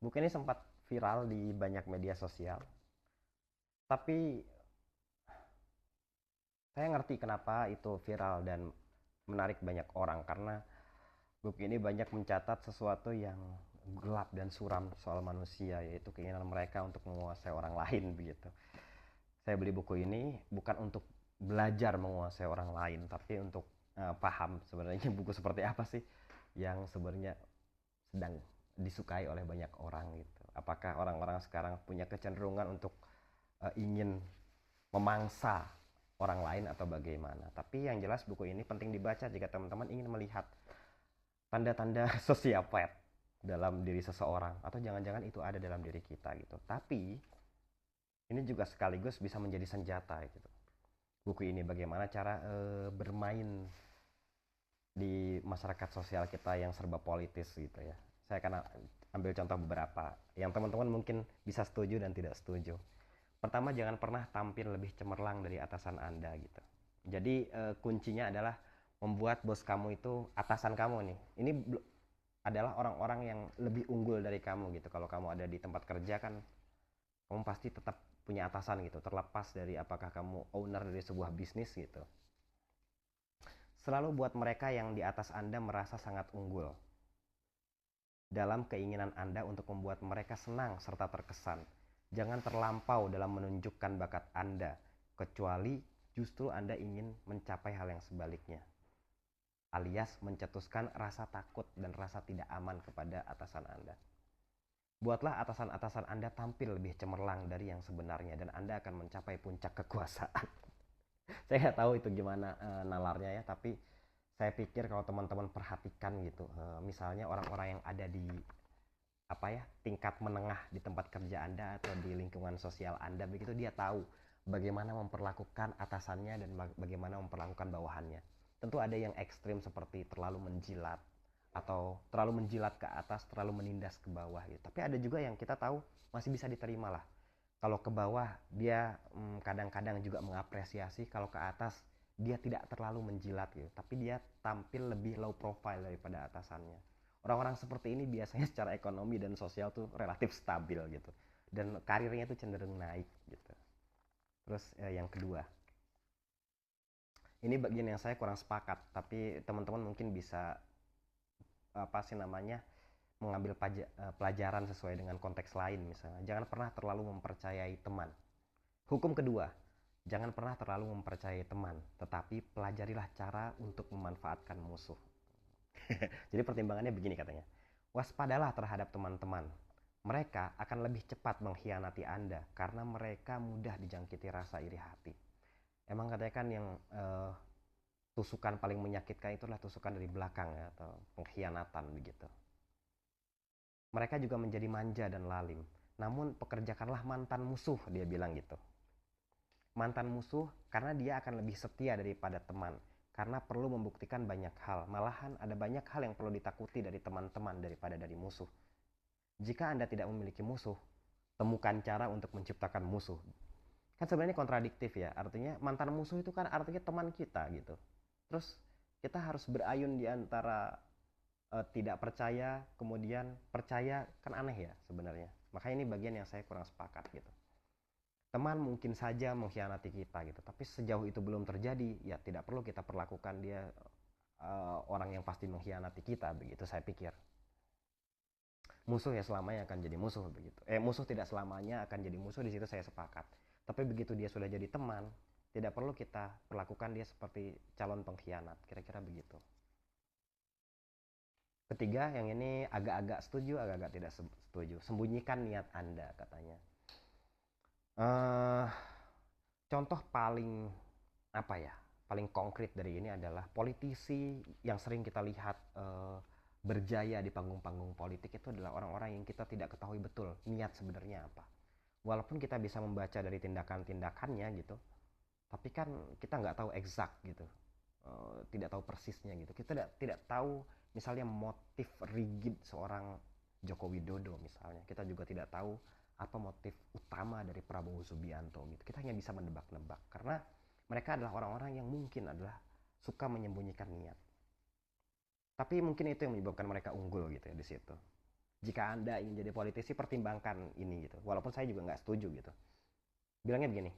Buku ini sempat viral di banyak media sosial, tapi saya ngerti kenapa itu viral dan menarik banyak orang karena buku ini banyak mencatat sesuatu yang gelap dan suram soal manusia, yaitu keinginan mereka untuk menguasai orang lain begitu. Saya beli buku ini bukan untuk belajar menguasai orang lain, tapi untuk paham sebenarnya buku seperti apa sih yang sebenarnya sedang disukai oleh banyak orang gitu. Apakah orang-orang sekarang punya kecenderungan untuk ingin memangsa orang lain atau bagaimana. Tapi yang jelas buku ini penting dibaca jika teman-teman ingin melihat tanda-tanda sosiopat dalam diri seseorang, atau jangan-jangan itu ada dalam diri kita gitu. Tapi ini juga sekaligus bisa menjadi senjata gitu. Buku ini bagaimana cara bermain di masyarakat sosial kita yang serba politis gitu ya. Saya akan ambil contoh beberapa yang teman-teman mungkin bisa setuju dan tidak setuju. Pertama, jangan pernah tampil lebih cemerlang dari atasan Anda gitu. Jadi kuncinya adalah membuat bos kamu itu atasan kamu nih. Ini adalah orang-orang yang lebih unggul dari kamu gitu. Kalau kamu ada di tempat kerja kan, kamu pasti tetap punya atasan gitu. Terlepas dari apakah kamu owner dari sebuah bisnis gitu. Selalu buat mereka yang di atas Anda merasa sangat unggul dalam keinginan Anda untuk membuat mereka senang serta terkesan. Jangan terlampau dalam menunjukkan bakat Anda, kecuali justru Anda ingin mencapai hal yang sebaliknya, alias mencetuskan rasa takut dan rasa tidak aman kepada atasan Anda. Buatlah atasan-atasan Anda tampil lebih cemerlang dari yang sebenarnya, dan Anda akan mencapai puncak kekuasaan. Saya nggak tahu itu gimana nalarnya ya, tapi saya pikir kalau teman-teman perhatikan gitu, misalnya orang-orang yang ada di apa ya, tingkat menengah di tempat kerja Anda atau di lingkungan sosial Anda, begitu dia tahu bagaimana memperlakukan atasannya dan bagaimana memperlakukan bawahannya. Tentu ada yang ekstrim seperti terlalu menjilat atau terlalu menjilat ke atas, terlalu menindas ke bawah gitu. Tapi ada juga yang kita tahu masih bisa diterima lah. Kalau ke bawah dia kadang-kadang juga mengapresiasi, kalau ke atas dia tidak terlalu menjilat gitu, tapi dia tampil lebih low profile daripada atasannya. Orang-orang seperti ini biasanya secara ekonomi dan sosial tuh relatif stabil gitu, dan karirnya tuh cenderung naik gitu. Terus yang kedua, ini bagian yang saya kurang sepakat, tapi teman-teman mungkin bisa apa sih namanya, mengambil pelajaran sesuai dengan konteks lain. Misalnya, jangan pernah terlalu mempercayai teman. Hukum kedua, jangan pernah terlalu mempercayai teman, tetapi pelajarilah cara untuk memanfaatkan musuh. Jadi pertimbangannya begini katanya, waspadalah terhadap teman-teman. Mereka akan lebih cepat mengkhianati Anda karena mereka mudah dijangkiti rasa iri hati. Emang katanya kan yang tusukan paling menyakitkan itulah tusukan dari belakang ya, atau pengkhianatan begitu. Mereka juga menjadi manja dan lalim. Namun pekerjakanlah mantan musuh, dia bilang gitu. Mantan musuh karena dia akan lebih setia daripada teman. Karena perlu membuktikan banyak hal. Malahan ada banyak hal yang perlu ditakuti dari teman-teman daripada dari musuh. Jika Anda tidak memiliki musuh, temukan cara untuk menciptakan musuh. Kan sebenarnya kontradiktif ya. Artinya mantan musuh itu kan artinya teman kita gitu. Terus kita harus berayun di antara tidak percaya, kemudian percaya, kan aneh ya sebenarnya. Makanya ini bagian yang saya kurang sepakat gitu. Teman mungkin saja mengkhianati kita gitu, tapi sejauh itu belum terjadi, ya tidak perlu kita perlakukan dia orang yang pasti mengkhianati kita begitu saya pikir. Musuh ya selamanya akan jadi musuh begitu. Musuh tidak selamanya akan jadi musuh, di situ saya sepakat. Tapi begitu dia sudah jadi teman, tidak perlu kita perlakukan dia seperti calon pengkhianat, kira-kira begitu. Ketiga, yang ini agak-agak setuju, agak-agak tidak setuju. Sembunyikan niat Anda, katanya. Eh, Contoh paling apa ya? Paling konkret dari ini adalah politisi yang sering kita lihat berjaya di panggung-panggung politik itu adalah orang-orang yang kita tidak ketahui betul niat sebenarnya apa. Walaupun kita bisa membaca dari tindakan-tindakannya gitu, tapi kan kita nggak tahu exact gitu. Tidak tahu persisnya gitu. Kita tidak tahu misalnya motif rigid seorang Joko Widodo misalnya. Kita juga tidak tahu apa motif utama dari Prabowo Subianto gitu. Kita hanya bisa menebak-nebak karena mereka adalah orang-orang yang mungkin adalah suka menyembunyikan niat. Tapi mungkin itu yang menyebabkan mereka unggul gitu ya di situ. Jika Anda ingin jadi politisi, pertimbangkan ini gitu. Walaupun saya juga nggak setuju gitu. Bilangnya begini,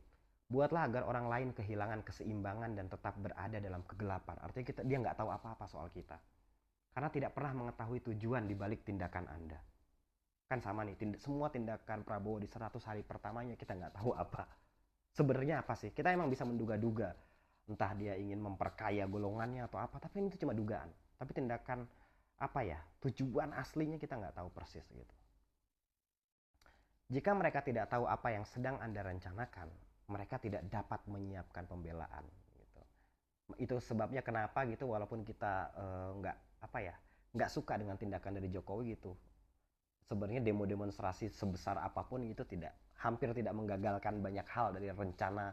buatlah agar orang lain kehilangan keseimbangan dan tetap berada dalam kegelapan. Artinya dia nggak tahu apa-apa soal kita. Karena tidak pernah mengetahui tujuan di balik tindakan Anda. Kan sama nih, semua tindakan Prabowo di 100 hari pertamanya kita nggak tahu apa. Sebenarnya apa sih? Kita emang bisa menduga-duga. Entah dia ingin memperkaya golongannya atau apa, tapi itu cuma dugaan. Tapi tindakan apa ya, tujuan aslinya kita nggak tahu persis gitu. Jika mereka tidak tahu apa yang sedang Anda rencanakan, mereka tidak dapat menyiapkan pembelaan gitu. Itu sebabnya kenapa gitu, walaupun kita nggak apa ya, nggak suka dengan tindakan dari Jokowi gitu, sebenarnya demonstrasi sebesar apapun itu hampir tidak menggagalkan banyak hal dari rencana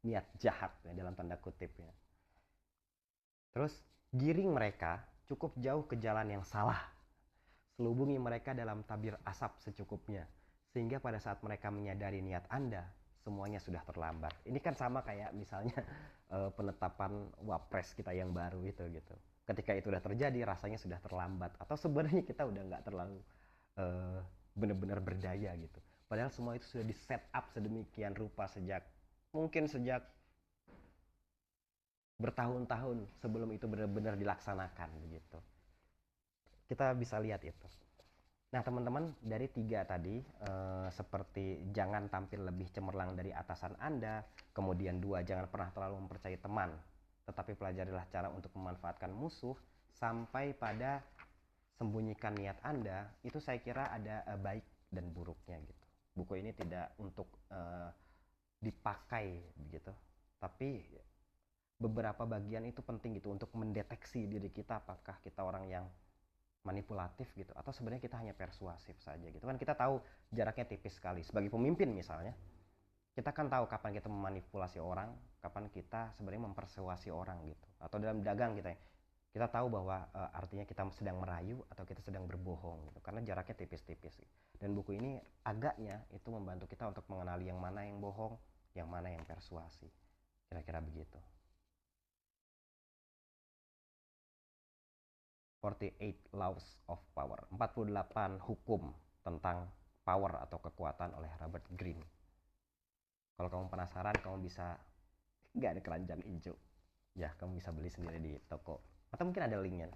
niat jahat ya, dalam tanda kutip ya. Terus giring mereka cukup jauh ke jalan yang salah. Selubungi mereka dalam tabir asap secukupnya. Sehingga pada saat mereka menyadari niat Anda, semuanya sudah terlambat. Ini kan sama kayak misalnya penetapan wapres kita yang baru itu gitu. Ketika itu sudah terjadi, rasanya sudah terlambat. Atau sebenarnya kita udah nggak terlalu benar-benar berdaya gitu. Padahal semua itu sudah di set up sedemikian rupa mungkin sejak bertahun-tahun sebelum itu benar-benar dilaksanakan begitu. Kita bisa lihat itu. Nah teman-teman, dari 3 tadi seperti jangan tampil lebih cemerlang dari atasan Anda, kemudian 2, jangan pernah terlalu mempercayai teman, tetapi pelajarilah cara untuk memanfaatkan musuh, sampai pada sembunyikan niat Anda, itu saya kira ada baik dan buruknya gitu. Buku ini tidak untuk dipakai begitu, tapi beberapa bagian itu penting gitu untuk mendeteksi diri kita, apakah kita orang yang manipulatif gitu atau sebenarnya kita hanya persuasif saja gitu kan. Kita tahu jaraknya tipis sekali sebagai pemimpin misalnya. Kita kan tahu kapan kita memanipulasi orang, kapan kita sebenarnya mempersuasi orang gitu. Atau dalam dagang kita tahu bahwa artinya kita sedang merayu atau kita sedang berbohong gitu, karena jaraknya tipis-tipis gitu. Dan buku ini agaknya itu membantu kita untuk mengenali yang mana yang bohong, yang mana yang persuasi, kira-kira begitu. 48 Laws of Power, 48 hukum tentang power atau kekuatan oleh Robert Greene. Kalau kamu penasaran, kamu bisa, nggak ada keranjang hijau ya, kamu bisa beli sendiri di toko atau mungkin ada linknya.